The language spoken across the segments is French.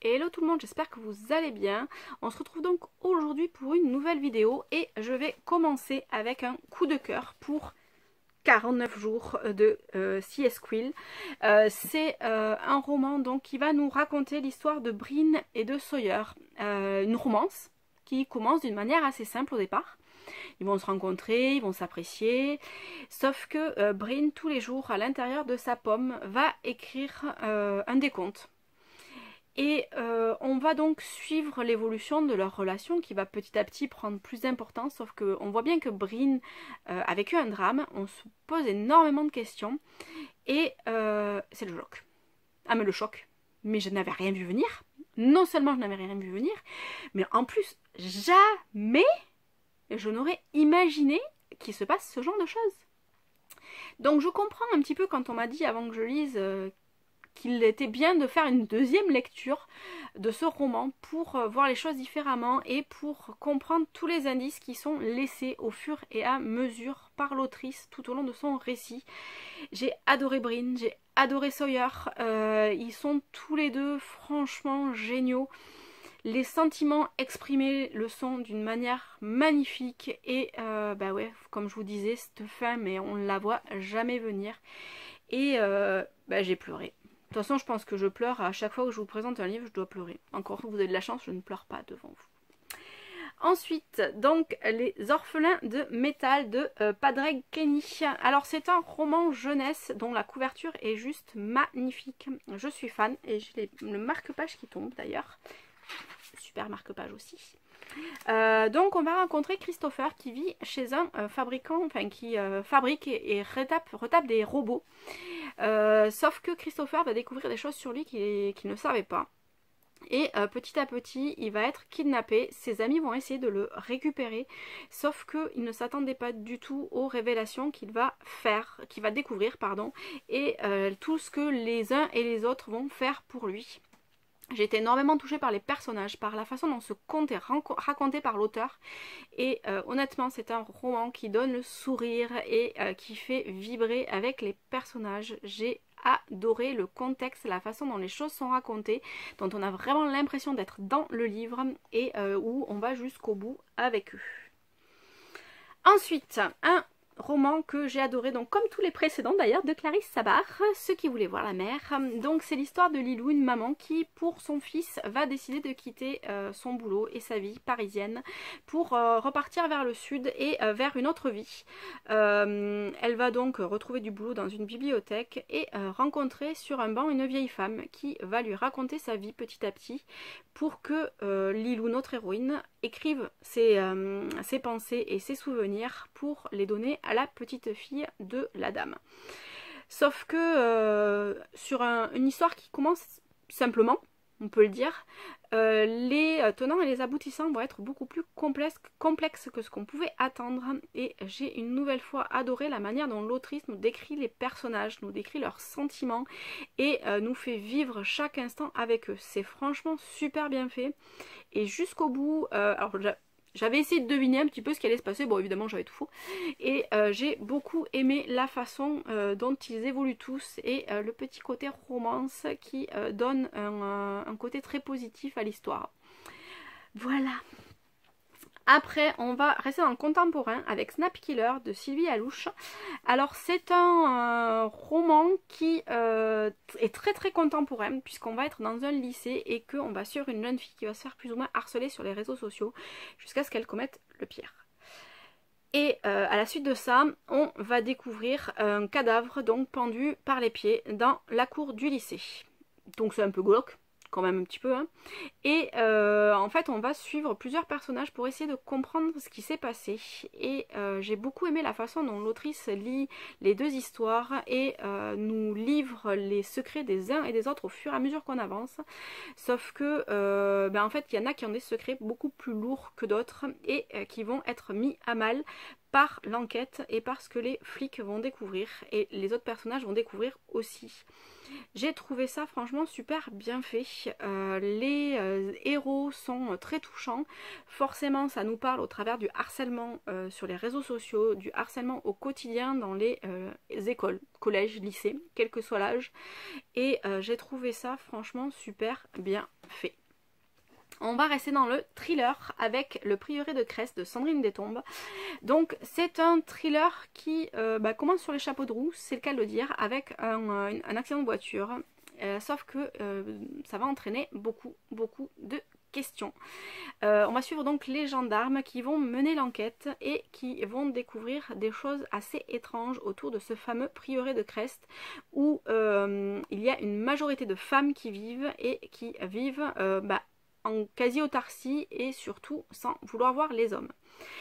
Hello tout le monde, j'espère que vous allez bien. On se retrouve donc aujourd'hui pour une nouvelle vidéo et je vais commencer avec un coup de cœur pour 49 jours de C.S. Quill. C'est un roman donc qui va nous raconter l'histoire de Brin et de Sawyer. Une romance qui commence d'une manière assez simple au départ. Ils vont se rencontrer, ils vont s'apprécier, sauf que Brin tous les jours à l'intérieur de sa pomme va écrire un décompte. Et on va donc suivre l'évolution de leur relation qui va petit à petit prendre plus d'importance, sauf qu'on voit bien que Brin a vécu un drame, on se pose énormément de questions et c'est le choc. Ah mais le choc, mais je n'avais rien vu venir, non seulement je n'avais rien vu venir, mais en plus jamais je n'aurais imaginé qu'il se passe ce genre de choses. Donc je comprends un petit peu quand on m'a dit avant que je lise qu'il était bien de faire une deuxième lecture de ce roman pour voir les choses différemment et pour comprendre tous les indices qui sont laissés au fur et à mesure par l'autrice tout au long de son récit. J'ai adoré Brin, j'ai adoré Sawyer, ils sont tous les deux franchement géniaux. Les sentiments exprimés le sont d'une manière magnifique et bah ouais, comme je vous disais, cette fin, mais on ne la voit jamais venir. Et bah, j'ai pleuré. De toute façon, je pense que je pleure à chaque fois que je vous présente un livre, je dois pleurer. Encore que vous avez de la chance, je ne pleure pas devant vous. Ensuite, donc, Les Orphelins de Métal de Padraig Kenny. Alors, c'est un roman jeunesse dont la couverture est juste magnifique. Je suis fan et j'ai le marque-page qui tombe d'ailleurs. Super marque-page aussi. Donc on va rencontrer Christopher qui vit chez un fabricant, enfin qui fabrique et retape des robots. Sauf que Christopher va découvrir des choses sur lui qu'il ne savait pas. Et petit à petit, il va être kidnappé. Ses amis vont essayer de le récupérer. Sauf qu'il ne s'attendait pas du tout aux révélations qu'il va découvrir, pardon. Et tout ce que les uns et les autres vont faire pour lui. J'ai été énormément touchée par les personnages, par la façon dont ce conte est raconté par l'auteur. Et honnêtement, c'est un roman qui donne le sourire et qui fait vibrer avec les personnages. J'ai adoré le contexte, la façon dont les choses sont racontées, dont on a vraiment l'impression d'être dans le livre et où on va jusqu'au bout avec eux. Ensuite, un roman que j'ai adoré, donc comme tous les précédents d'ailleurs, de Clarisse Sabar, Ceux qui voulaient voir la mer. Donc c'est l'histoire de Lilou, une maman qui pour son fils va décider de quitter son boulot et sa vie parisienne pour repartir vers le sud et vers une autre vie. Elle va donc retrouver du boulot dans une bibliothèque et rencontrer sur un banc une vieille femme qui va lui raconter sa vie petit à petit pour que Lilou, notre héroïne, écrive ses pensées et ses souvenirs pour les donner à la petite fille de la dame. Sauf que sur une histoire qui commence simplement, on peut le dire, les tenants et les aboutissants vont être beaucoup plus complexes que ce qu'on pouvait attendre. Et j'ai une nouvelle fois adoré la manière dont l'autrice nous décrit les personnages, nous décrit leurs sentiments et nous fait vivre chaque instant avec eux. C'est franchement super bien fait. Et jusqu'au bout, alors j'avais essayé de deviner un petit peu ce qui allait se passer, bon évidemment j'avais tout faux, et j'ai beaucoup aimé la façon dont ils évoluent tous et le petit côté romance qui donne un côté très positif à l'histoire. Voilà. Après, on va rester dans le contemporain avec Snapkiller de Sylvie Alouche. Alors, c'est un roman qui est très très contemporain puisqu'on va être dans un lycée et qu'on va suivre une jeune fille qui va se faire plus ou moins harceler sur les réseaux sociaux jusqu'à ce qu'elle commette le pire. Et à la suite de ça, on va découvrir un cadavre donc pendu par les pieds dans la cour du lycée. Donc c'est un peu glauque. Quand même un petit peu, hein. Et en fait on va suivre plusieurs personnages pour essayer de comprendre ce qui s'est passé et j'ai beaucoup aimé la façon dont l'autrice lit les deux histoires et nous livre les secrets des uns et des autres au fur et à mesure qu'on avance, sauf que en fait il y en a qui ont des secrets beaucoup plus lourds que d'autres et qui vont être mis à mal par l'enquête et par ce que les flics vont découvrir et les autres personnages vont découvrir aussi. J'ai trouvé ça franchement super bien fait. Les héros sont très touchants. Forcément, ça nous parle au travers du harcèlement sur les réseaux sociaux, du harcèlement au quotidien dans les écoles, collèges, lycées, quel que soit l'âge. Et j'ai trouvé ça franchement super bien fait. On va rester dans le thriller avec Le Prieuré de Crest de Sandrine Détombe. Donc c'est un thriller qui commence sur les chapeaux de roue, c'est le cas de le dire, avec un accident de voiture. Sauf que ça va entraîner beaucoup de questions. On va suivre donc les gendarmes qui vont mener l'enquête et qui vont découvrir des choses assez étranges autour de ce fameux prieuré de Crest où il y a une majorité de femmes qui vivent et qui vivent en quasi-autarcie et surtout sans vouloir voir les hommes.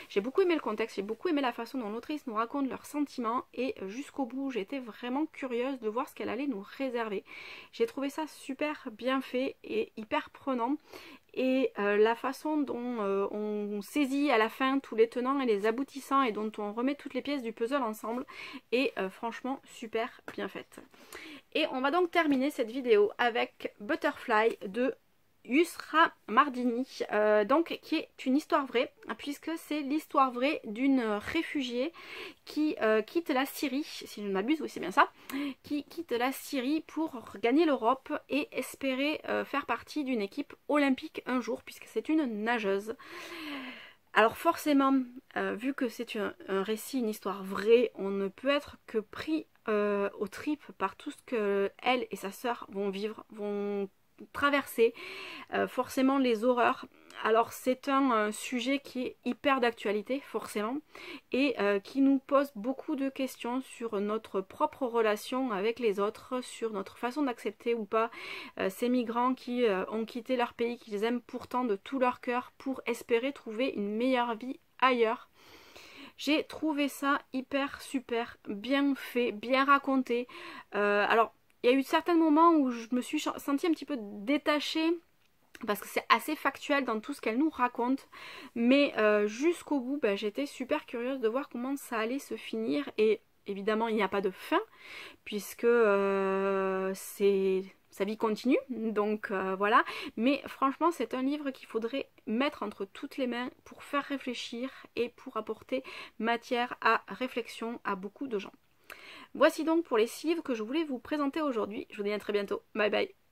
J'ai beaucoup aimé le contexte, j'ai beaucoup aimé la façon dont l'autrice nous raconte leurs sentiments et jusqu'au bout j'étais vraiment curieuse de voir ce qu'elle allait nous réserver. J'ai trouvé ça super bien fait et hyper prenant et la façon dont on saisit à la fin tous les tenants et les aboutissants et dont on remet toutes les pièces du puzzle ensemble est franchement super bien faite. Et on va donc terminer cette vidéo avec Butterfly de Yusra Mardini, qui est une histoire vraie, puisque c'est l'histoire vraie d'une réfugiée qui quitte la Syrie, si je ne m'abuse, oui c'est bien ça, qui quitte la Syrie pour gagner l'Europe et espérer faire partie d'une équipe olympique un jour, puisque c'est une nageuse. Alors forcément, vu que c'est un récit, une histoire vraie, on ne peut être que pris aux tripes par tout ce que elle et sa sœur vont vivre, vont traverser, forcément les horreurs. Alors c'est un sujet qui est hyper d'actualité forcément et qui nous pose beaucoup de questions sur notre propre relation avec les autres, sur notre façon d'accepter ou pas ces migrants qui ont quitté leur pays qu'ils aiment pourtant de tout leur cœur pour espérer trouver une meilleure vie ailleurs. J'ai trouvé ça hyper super bien fait, bien raconté. Alors il y a eu certains moments où je me suis sentie un petit peu détachée parce que c'est assez factuel dans tout ce qu'elle nous raconte, mais jusqu'au bout j'étais super curieuse de voir comment ça allait se finir et évidemment il n'y a pas de fin puisque sa vie continue, donc voilà, mais franchement c'est un livre qu'il faudrait mettre entre toutes les mains pour faire réfléchir et pour apporter matière à réflexion à beaucoup de gens. Voici donc pour les livres que je voulais vous présenter aujourd'hui. Je vous dis à très bientôt. Bye bye.